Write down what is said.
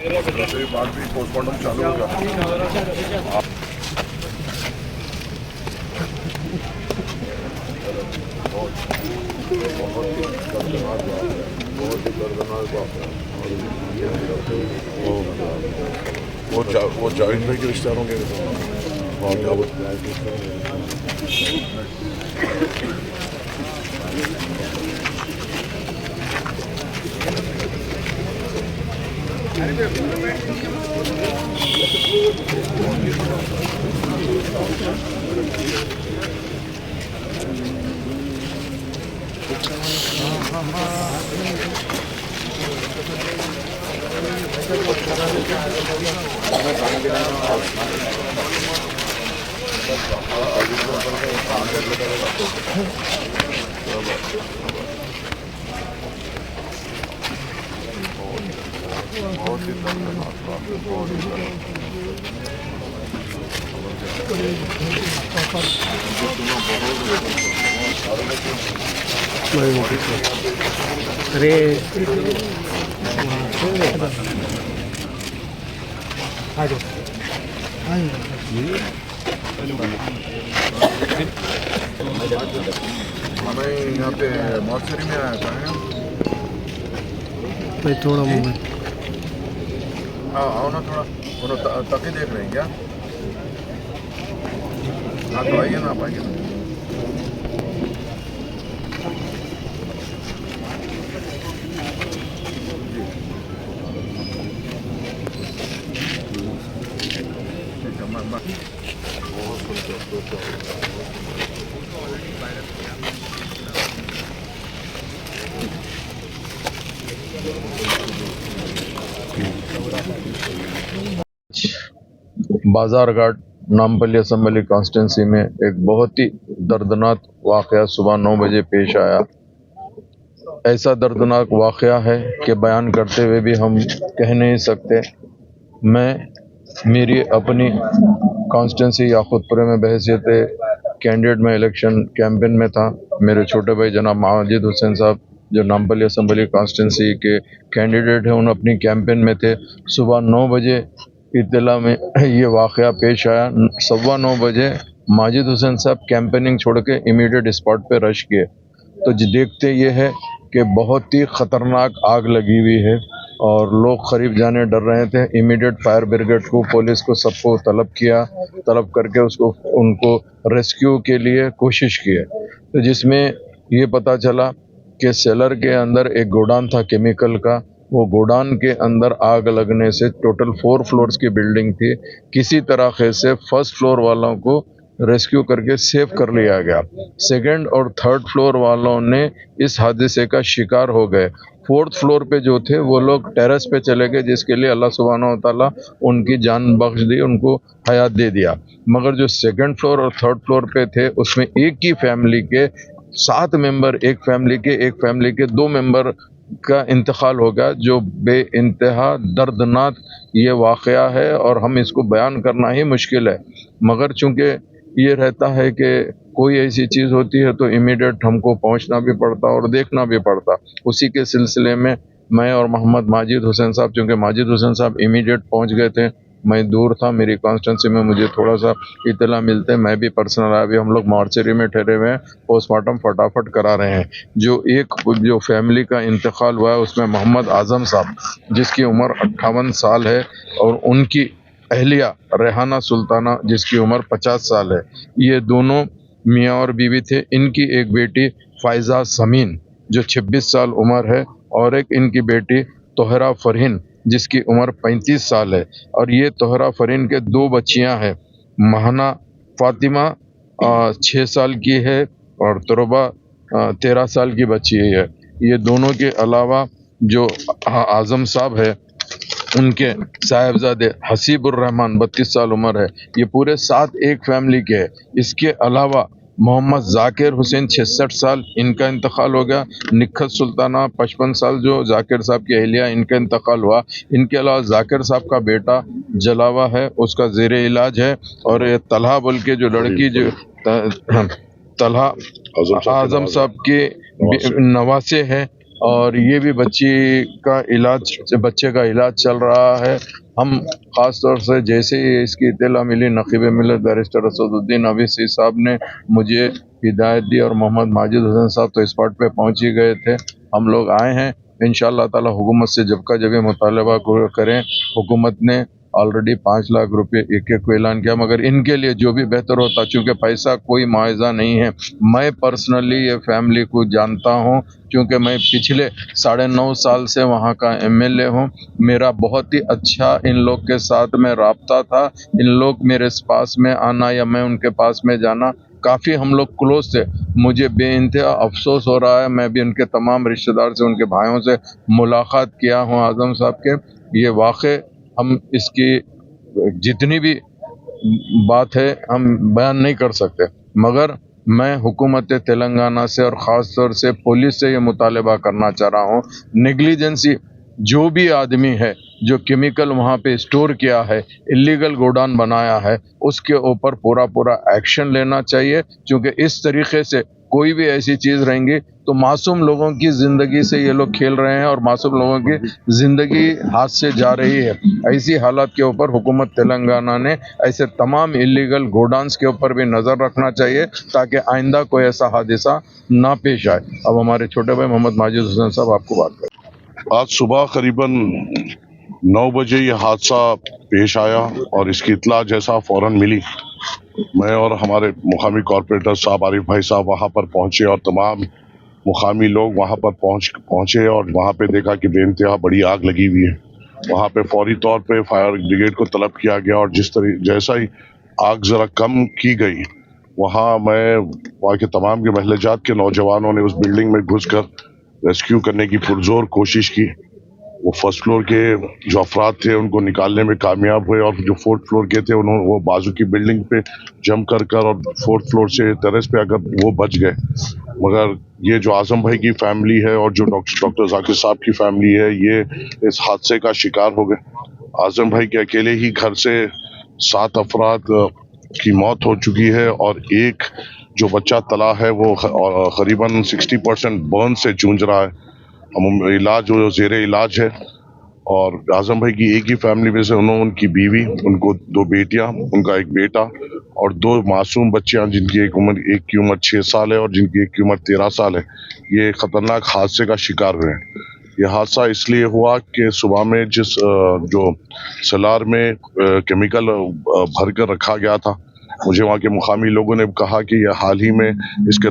दूसरी बात भी पोस्टमार्टम चालू होगा। बहुत ही दर्दनाक बात है। वो जावेद भाई के रिश्तेदारों के बहुत ही दर्दनाक बात है। बहुत ही हमें यहाँ पे मॉर्चरी में आया था थोड़ा मोबाइल हाँ आओ ना थोड़ा वो तक ही देख रहे हैं क्या? हाँ तो आइए ना आप आइए ना। बाजार घाट नामपल्ली असम्बली कॉन्स्टिट्यूंसी में एक बहुत ही दर्दनाक वाक़या सुबह 9 बजे पेश आया। ऐसा दर्दनाक वाक़या है कि बयान करते हुए भी हम कह नहीं सकते। मेरी अपनी कॉन्स्टिट्यूंसी याकूतपुर में बहैसियत कैंडिडेट में इलेक्शन कैंपेन में था। मेरे छोटे भाई जनाब माजिद हुसैन साहब जो नामपल्ली असम्बली कॉन्स्टिट्यूंसी के कैंडिडेट हैं उन अपनी कैंपेन में थे। सुबह 9 बजे इत्तला में ये वाक़या पेश आया। 9:15 बजे माजिद हुसैन साहब कैंपेनिंग छोड़ के इमीडिएट स्पॉट पे रश किए तो देखते ये है कि बहुत ही ख़तरनाक आग लगी हुई है और लोग करीब जाने डर रहे थे। इमीडिएट फायर ब्रिगेड को, पुलिस को, सबको तलब करके उनको रेस्क्यू के लिए कोशिश की है। तो जिसमें ये पता चला कि सेलर के अंदर एक गोडाउन था केमिकल का। वो गोडाउन के अंदर आग लगने से टोटल 4 फ्लोर्स की बिल्डिंग थी। किसी तरह से फर्स्ट फ्लोर वालों को रेस्क्यू करके सेव कर लिया गया। सेकंड और थर्ड फ्लोर वालों ने इस हादसे का शिकार हो गए। 4th फ्लोर पे जो थे वो लोग टेरेस पे चले गए जिसके लिए अल्लाह सुब्हानहू व तआला उनकी जान बख्श दी, उनको हयात दे दिया। मगर जो सेकंड फ्लोर और थर्ड फ्लोर पे थे उसमें एक ही फैमिली के 7 मेंबर, एक फैमिली के 2 मेंबर का इंतकाल हो गया, जो बे इंतहा दर्दनाक ये वाक़या है और हम इसको बयान करना ही मुश्किल है। मगर चूँकि ये रहता है कि कोई ऐसी चीज़ होती है तो इमीडिएट हमको पहुंचना भी पड़ता और देखना भी पड़ता। उसी के सिलसिले में मैं और मोहम्मद माजिद हुसैन साहब, चूँकि माजिद हुसैन साहब इमीडिएट पहुंच गए थे, मैं दूर था, मेरी कॉन्स्टिट्यूंसी में मुझे थोड़ा सा इत्तला मिलते, मैं भी पर्सनल आया। अभी हम लोग मॉर्चरी में ठहरे हुए हैं, पोस्टमार्टम फटाफट करा रहे हैं। जो फैमिली का इंतकाल हुआ है उसमें मोहम्मद आज़म साहब जिसकी उम्र 58 साल है और उनकी अहलिया रेहाना सुल्ताना जिसकी उम्र 50 साल है। ये दोनों मियाँ और बीवी थे। इनकी एक बेटी फ़ायज़ा समीन जो 26 साल उम्र है और एक इनकी बेटी तोहरा फरहीन जिसकी उम्र 35 साल है। और ये तोहरा फरहीन के 2 बच्चियां हैं। महना फातिमा 6 साल की है और तुरबा 13 साल की बच्ची है। ये दोनों के अलावा जो आज़म साहब है उनके साहिबजादे हसीबुर रहमान 32 साल उम्र है। ये पूरे 7 एक फैमिली के हैं। इसके अलावा मोहम्मद जाकिर हुसैन 66 साल, इनका इंतकाल हो गया। निखत सुल्ताना 55 साल जो जाकिर साहब की अहलिया, इनका इंतकाल हुआ। इनके अलावा जाकिर साहब का बेटा जलावा है, उसका ज़ेरे इलाज है। और ये तलहा बोल के जो लड़की जो तलहा आज़म साहब के नवासे है, اور یہ بھی بچے کا علاج چل رہا ہے. ہم خاص طور سے جیسے ہی اس کی اطلاع ملی، نقیب ملت بیرسٹر اسد الدین اویسی صاحب نے مجھے ہدایت دی اور محمد ماجد حسین صاحب تو اسپاٹ پہ پہنچ ہی گئے تھے. ہم لوگ آئے ہیں انشاءاللہ تعالی حکومت سے جب کا جب مطالبہ کریں. حکومت نے آلریڈی 5 لاکھ روپے ایک کو اعلان کیا، مگر ان کے لیے جو بھی بہتر ہوتا، چونکہ پیسہ کوئی معاوضہ نہیں ہے. میں پرسنلی یہ فیملی کو جانتا ہوں کیونکہ میں پچھلے 9.5 سال سے وہاں کا MLA ہوں. میرا بہت ہی اچھا ان لوگ کے ساتھ میں رابطہ تھا. ان لوگ میرے پاس میں آنا یا میں ان کے پاس میں جانا، کافی ہم لوگ کلوز تھے. مجھے بے انتہا افسوس ہو رہا ہے، میں بھی ان کے تمام رشتہ دار سے، ان کے بھائیوں سے ملاقات کیا ہوں اعظم صاحب کے. یہ واقع ہم اس کی جتنی بھی بات ہے ہم بیان نہیں کر سکتے، مگر میں حکومت تلنگانہ سے اور خاص طور سے پولیس سے یہ مطالبہ کرنا چاہ رہا ہوں، نیگلیجنسی جو بھی آدمی ہے جو کیمیکل وہاں پہ اسٹور کیا ہے، اللیگل گوڈان بنایا ہے، اس کے اوپر پورا ایکشن لینا چاہیے. کیونکہ اس طریقے سے کوئی بھی ایسی چیز رہیں گی تو معصوم لوگوں کی زندگی سے یہ لوگ کھیل رہے ہیں اور معصوم لوگوں کی زندگی ہاتھ سے جا رہی ہے. ایسی حالات کے اوپر حکومت تلنگانہ نے ایسے تمام اللیگل گوڈانس کے اوپر بھی نظر رکھنا چاہیے تاکہ آئندہ کوئی ایسا حادثہ نہ پیش آئے. اب ہمارے چھوٹے بھائی محمد ماجد حسین صاحب آپ کو بات کریں. آج صبح قریباً 9 بجے یہ حادثہ پیش آیا اور اس کی اطلاع جیسا فوراً ملی، میں اور ہمارے مقامی کارپوریٹر صاحب عارف بھائی صاحب وہاں پر پہنچے اور تمام مقامی لوگ وہاں پر پہنچے اور وہاں پہ دیکھا کہ بے انتہا بڑی آگ لگی ہوئی ہے. وہاں پہ فوری طور پہ فائر بریگیڈ کو طلب کیا گیا اور جیسا ہی آگ ذرا کم کی گئی، وہاں کے تمام کے محلہ جات کے نوجوانوں نے اس بلڈنگ میں گھس کر ریسکیو کرنے کی پرزور کوشش کی. وہ فرسٹ فلور کے جو افراد تھے ان کو نکالنے میں کامیاب ہوئے، اور جو 4th فلور کے تھے وہ بازو کی بلڈنگ پہ جمپ کر اور 4th فلور سے ٹیرس پہ اگر وہ بچ گئے. مگر یہ جو اعظم بھائی کی فیملی ہے اور جو ڈاکٹر ذاکر صاحب کی فیملی ہے، یہ اس حادثے کا شکار ہو گئے. اعظم بھائی کے اکیلے ہی گھر سے 7 افراد کی موت ہو چکی ہے اور ایک جو بچہ تلا ہے وہ قریباً 60% برن سے جونج رہا ہے. زیر علاج ہے. اور اعظم بھائی کی ایک ہی فیملی میں سے ان کی بیوی، ان کو 2 بیٹیاں، ان کا ایک بیٹا اور 2 معصوم بچیاں جن کی ایک کی عمر 6 سال ہے اور جن کی ایک کی عمر 13 سال ہے، یہ خطرناک حادثے کا شکار ہوئے ہیں. یہ حادثہ اس لیے ہوا کہ صبح میں جو سلار میں کیمیکل بھر کر رکھا گیا تھا، مجھے وہاں کے مقامی لوگوں نے کہا کہ یہ حال ہی میں اس کے